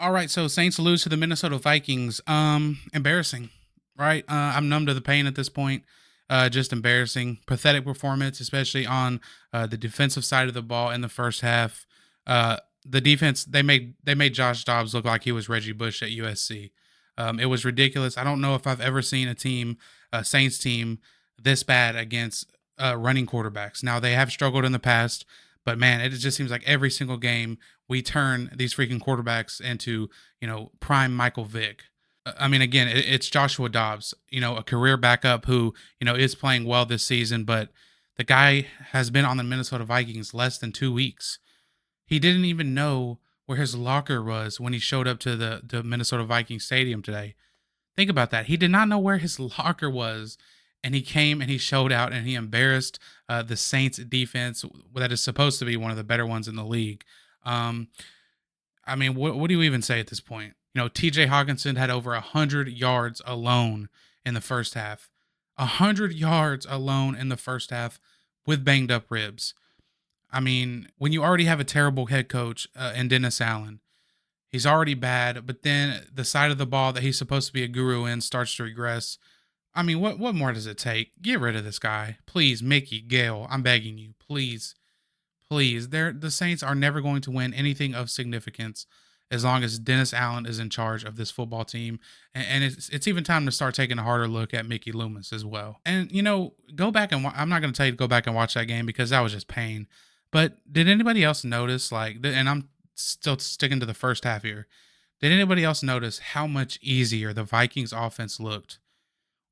All right, so Saints lose to the Minnesota Vikings. Embarrassing, right? I'm numb to the pain at this point. Just embarrassing, pathetic performance, especially on the defensive side of the ball in the first half. The defense they made Josh Dobbs look like he was Reggie Bush at USC. It was ridiculous. I don't know if I've ever seen a team, a Saints team, this bad against running quarterbacks. Now they have struggled in the past, but man, it just seems like every single game we turn these freaking quarterbacks into, prime Michael Vick. I mean, again, it's Joshua Dobbs, a career backup who, is playing well this season, but the guy has been on the Minnesota Vikings less than 2 weeks. He didn't even know where his locker was when he showed up to the Minnesota Vikings stadium today. Think about that. He did not know where his locker was, and he came and he showed out and he embarrassed the Saints defense that is supposed to be one of the better ones in the league. Um, I mean, what do you even say at this point? TJ Hawkinson had over 100 yards alone in the first half. 100 yards alone in the first half with banged up ribs. I mean, when you already have a terrible head coach in Dennis Allen, he's already bad, but then the side of the ball that he's supposed to be a guru in starts to regress. I mean, what more does it take? Get rid of this guy. Please, Mickey, Gale, I'm begging you. Please, please. The Saints are never going to win anything of significance as long as Dennis Allen is in charge of this football team. And it's even time to start taking a harder look at Mickey Loomis as well. And, go back and I'm not going to tell you to go back and watch that game because that was just pain. But did anybody else notice, and I'm still sticking to the first half here, did anybody else notice how much easier the Vikings offense looked?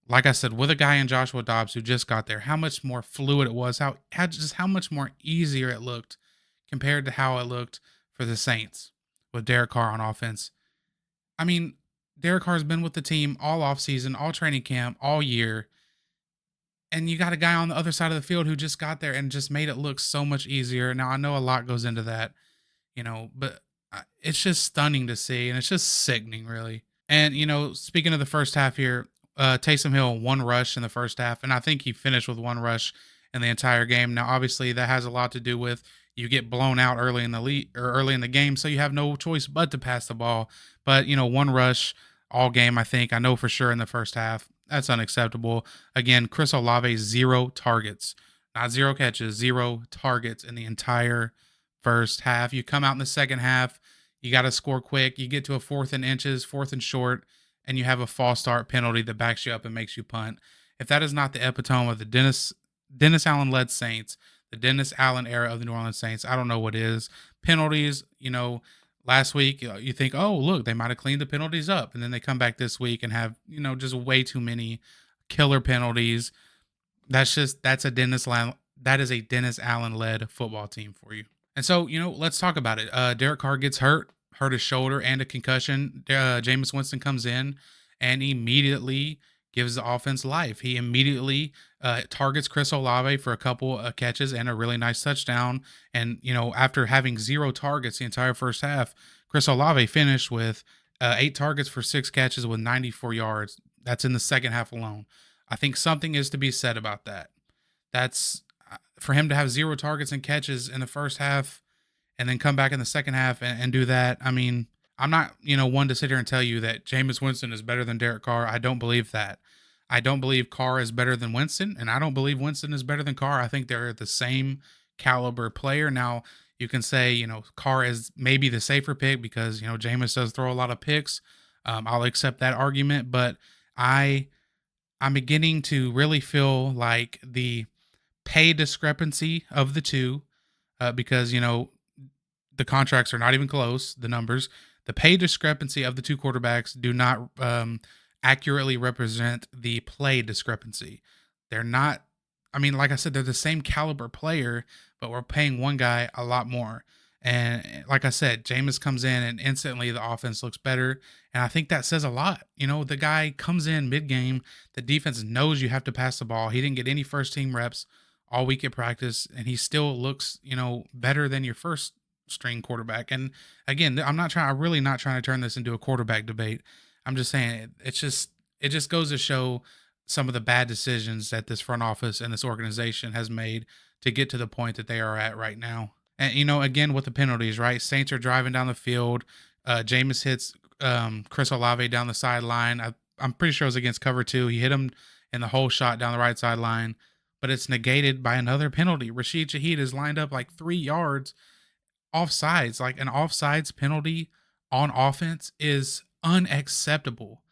Like I said, with a guy in Joshua Dobbs who just got there, how much more fluid it was, how much more easier it looked compared to how it looked for the Saints with Derek Carr on offense. I mean, Derek Carr's been with the team all offseason, all training camp, all year, and you got a guy on the other side of the field who just got there and just made it look so much easier. Now I know a lot goes into that, but it's just stunning to see, and it's just sickening, really. And speaking of the first half here, Taysom Hill one rush in the first half, and I think he finished with one rush in the entire game. Now, obviously, that has a lot to do with you get blown out early in the lead or early in the game, so you have no choice but to pass the ball. But one rush all game, I think. I know for sure in the first half. That's unacceptable. Again, Chris Olave 0 targets, not zero catches, 0 targets in the entire first half. You come out in the second half, you got to score quick. You get to a fourth and inches, fourth and short, and you have a false start penalty that backs you up and makes you punt. If that is not the epitome of the Dennis Allen led Saints, the Dennis Allen era of the New Orleans Saints, I don't know what is. Penalties, last week you think, oh look, they might have cleaned the penalties up, and then they come back this week and have just way too many killer penalties. That's a that is a Dennis Allen led football team for you. And so, let's talk about it. Derek Carr gets hurt his shoulder and a concussion. Jameis Winston comes in and immediately gives the offense life. He immediately targets Chris Olave for a couple of catches and a really nice touchdown. And, after having 0 targets the entire first half, Chris Olave finished with 8 targets for 6 catches with 94 yards. That's in the second half alone. I think something is to be said about that. That's for him to have 0 targets and catches in the first half and then come back in the second half and do that. I mean, I'm not, one to sit here and tell you that Jameis Winston is better than Derek Carr. I don't believe that. I don't believe Carr is better than Winston, and I don't believe Winston is better than Carr. I think they're the same caliber player. Now, you can say, Carr is maybe the safer pick because, Jameis does throw a lot of picks. I'll accept that argument, but I'm beginning to really feel like the pay discrepancy of the two, because, the contracts are not even close, the numbers. The pay discrepancy of the two quarterbacks do not accurately represent the play discrepancy. They're not, I mean, like I said, they're the same caliber player, but we're paying one guy a lot more. And like I said, Jameis comes in and instantly the offense looks better. And I think that says a lot. The guy comes in mid game, the defense knows you have to pass the ball. He didn't get any first team reps all week at practice, and he still looks, better than your first string quarterback. And again, I'm really not trying to turn this into a quarterback debate. I'm just saying it just goes to show some of the bad decisions that this front office and this organization has made to get to the point that they are at right now. And again with the penalties, right? Saints are driving down the field. Jameis hits Chris Olave down the sideline. I'm pretty sure it was against cover two. He hit him in the whole shot down the right sideline, but it's negated by another penalty. Rashid Shaheed is lined up like 3 yards offsides. Like an offsides penalty on offense is unacceptable.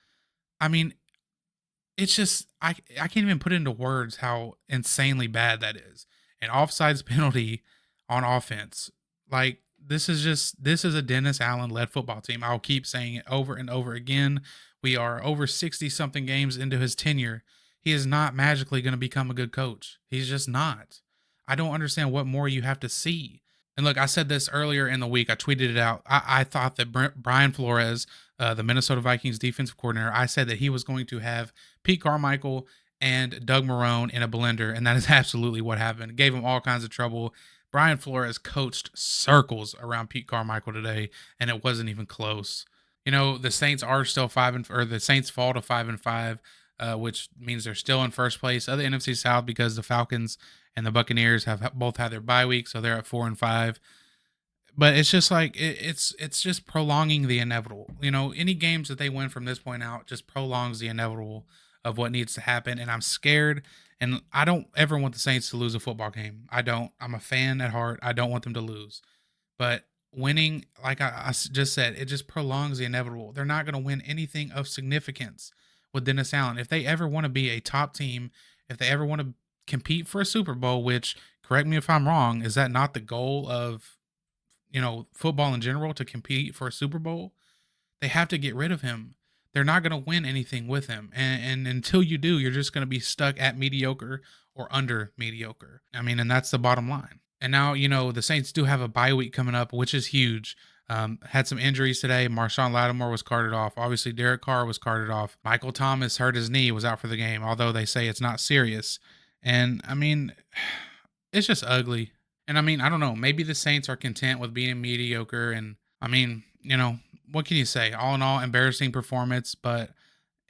I mean, it's just I can't even put into words how insanely bad that is. An offsides penalty on offense. Like this is a Dennis Allen led football team. I'll keep saying it over and over again. We are over 60 something games into his tenure. He is not magically going to become a good coach. He's just not. I don't understand what more you have to see. And look, I said this earlier in the week. I tweeted it out. I thought that Brian Flores, the Minnesota Vikings defensive coordinator, I said that he was going to have Pete Carmichael and Doug Marone in a blender, and that is absolutely what happened. It gave him all kinds of trouble. Brian Flores coached circles around Pete Carmichael today, and it wasn't even close. The Saints are still or the Saints fall to 5-5, which means they're still in first place of the NFC South because the Falcons and the Buccaneers have both had their bye week, so they're at 4-5. But it's just like it's just prolonging the inevitable. Any games that they win from this point out just prolongs the inevitable of what needs to happen. And I'm scared, and I don't ever want the Saints to lose a football game. I don't. I'm a fan at heart. I don't want them to lose. But winning, like just said, it just prolongs the inevitable. They're not going to win anything of significance with Dennis Allen. If they ever want to be a top team, if they ever want to compete for a Super Bowl, which, correct me if I'm wrong, is that not the goal of football in general, to compete for a Super Bowl? They have to get rid of him. They're not going to win anything with him. And until you do, you're just going to be stuck at mediocre or under mediocre. I mean, and that's the bottom line. And now, the Saints do have a bye week coming up, which is huge. Had some injuries today. Marshawn Lattimore was carted off. Obviously, Derek Carr was carted off. Michael Thomas hurt his knee, was out for the game, although they say it's not serious. And I mean, it's just ugly. And I mean, I don't know. Maybe the Saints are content with being mediocre. And I mean, what can you say? All in all, embarrassing performance, but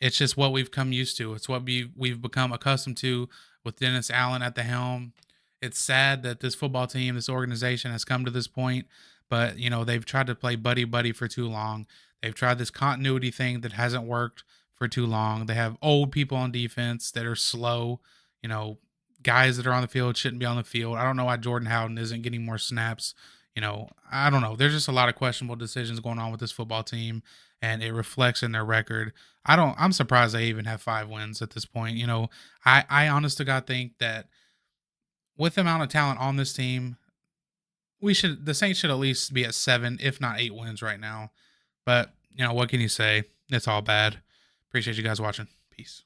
it's just what we've come used to. It's what we've become accustomed to with Dennis Allen at the helm. It's sad that this football team, this organization has come to this point, but they've tried to play buddy buddy for too long. They've tried this continuity thing that hasn't worked for too long. They have old people on defense that are slow, you know, guys that are on the field shouldn't be on the field. I don't know why Jordan Howden isn't getting more snaps. I don't know. There's just a lot of questionable decisions going on with this football team, and it reflects in their record. I'm surprised they even have 5 wins at this point. I honest to God think that with the amount of talent on this team, the Saints should at least be at 7, if not 8 wins right now. But what can you say? It's all bad. Appreciate you guys watching. Peace.